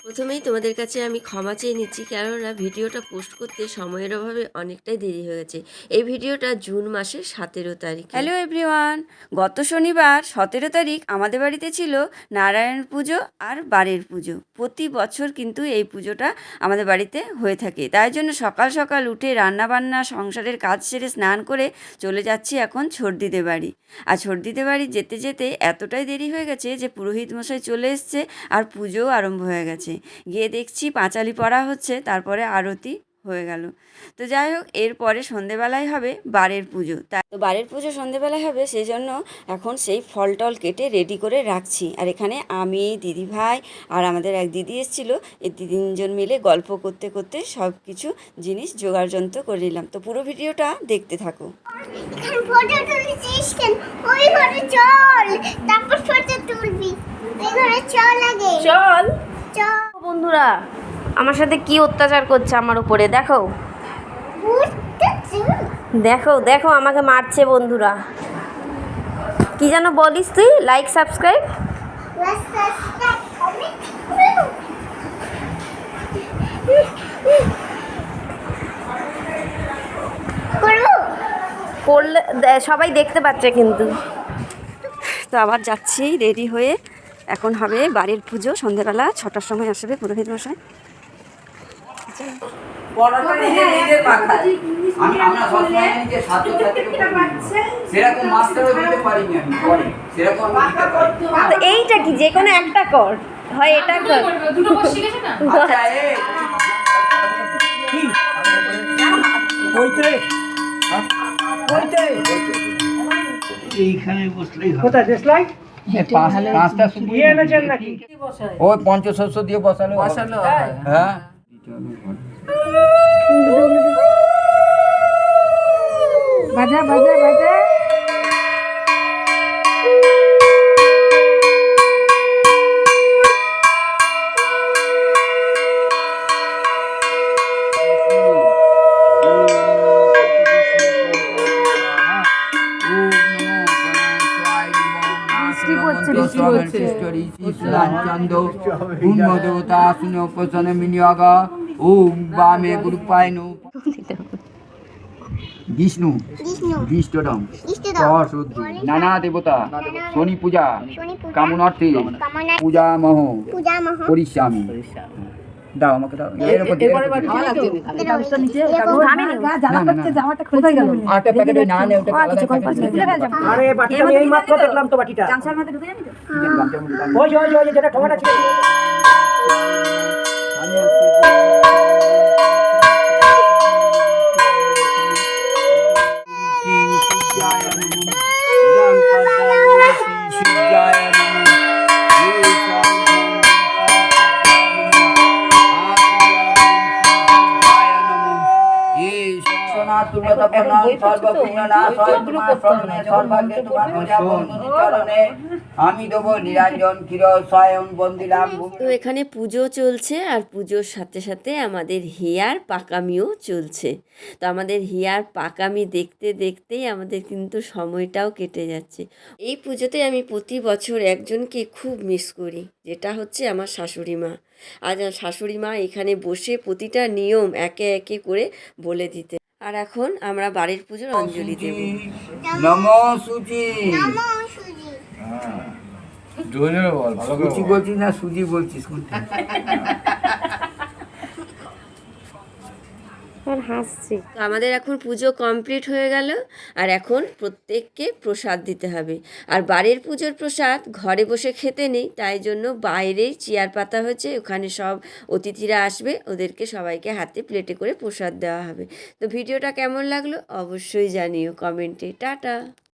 প্রথমেই তোমাদের কাছে আমি ক্ষমা চেয়ে নিচ্ছি, কেননা ভিডিওটা পোস্ট করতে সময়ের অভাবে অনেকটাই দেরি হয়ে গেছে। এই ভিডিওটা জুন মাসের 17 তারিখ। হ্যালো এভরিওয়ান, গত শনিবার 17 তারিখ আমাদের বাড়িতে ছিল নারায়ণ পুজো আর বাড়ির পুজো। প্রতি বছর কিন্তু এই পুজোটা আমাদের বাড়িতে হয়ে থাকে। তাই জন্য সকাল সকাল উঠে রান্নাবান্না সংসারের কাজ সেরে স্নান করে চলে যাচ্ছি এখন ছোটদিদের বাড়ি। আর ছোটদিদের বাড়ি যেতে যেতে এতটাই দেরি হয়ে গেছে যে পুরোহিত মশাই চলে এসছে আর পুজোও আরম্ভ হয়ে গেছে। গিয়ে দেখছি পাঁচালি পড়া হচ্ছে, তারপরে আরতি হয়ে গেল। তো যাই হোক, এরপরে সন্ধেবেলায় হবে বাড়ির পুজো। তাই তো বাড়ির পুজো সন্ধেবেলায় হবে, সেই জন্য এখন সেই ফল টল কেটে রেডি করে রাখছি। আর এখানে আমি, দিদিভাই আর আমাদের এক দিদি এসেছিলো, এই তিনজন মিলে গল্প করতে করতে সব কিছু জিনিস জোগাড় যন্ত্র করে নিলাম। তো পুরো ভিডিওটা দেখতে থাকো। ফটো তুলছিস কেন? ওই ঘরে চল, তারপর ফটো তুলবি। ওই ঘরে চল আগে। চল চল। বন্ধুরা, আমার সাথে কি অত্যাচার করছে আমার উপরে, দেখো দেখো দেখো আমাকে মারছে বন্ধুরা। কি যেন বলিস তুই? Like subscribe. করলে সবাই দেখতে পাচ্ছে কিন্তু। তো আবার যাচ্ছি রেডি হয়ে, এখন হবে বাড়ির পুজো। সন্ধেবেলা 6টার সময় আসবে পুরোহিত মশাই। তো এইটা কি, যে কোনো একটা কর, হয় এটা কর। এইখানে বসলেই হবে। কোথায় দেশলাই? পাঁচটা শুকিয়ে এনেছেন নাকি? ওই পঞ্চশস্য দিয়ে বসালো হ্যাঁ। বাজা বাজা বাজা। বিষ্ণু বিষ্ণুরম নানা দেবতা শনি পূজা কামনার্থে পূজা মহ পরিশ্রামী। দাও আমাকে দাও। আমি দেবো নিরঞ্জন ক্ষীর স্বয়ং বন্দিলাম। তো এখানে পুজো চলছে, আর পুজোর সাথে সাথে আমাদের হেয়ার পাকামিও চলছে। তো আমাদের হেয়ার পাকামি দেখতে দেখতেই আমাদের কিন্তু সময়টাও কেটে যাচ্ছে। এই পুজোতে আমি প্রতি বছর একজনকে খুব মিস করি, যেটা হচ্ছে আমার শাশুড়ি মা। আজ আমার শাশুড়ি মা এখানে বসে প্রতিটা নিয়ম একে একে করে বলে দিতে। আর এখন আমরা বাড়ির পুজোর অঞ্জলি দেব। নমো সুচি। সুচি বলছিস না সুজি বলছিস? হাসছি। তো আমাদের এখন পুজো কমপ্লিট হয়ে গেল, আর এখন প্রত্যেককে প্রসাদ দিতে হবে। আর বাড়ির পুজোর প্রসাদ ঘরে বসে খেতে নেই, তাই জন্য বাইরেই চেয়ার পাতা হয়েছে, ওখানে সব অতিথিরা আসবে, ওদেরকে সবাইকে হাতে প্লেটে করে প্রসাদ দেওয়া হবে। তো ভিডিওটা কেমন লাগলো অবশ্যই জানিও কমেন্টে। টাটা।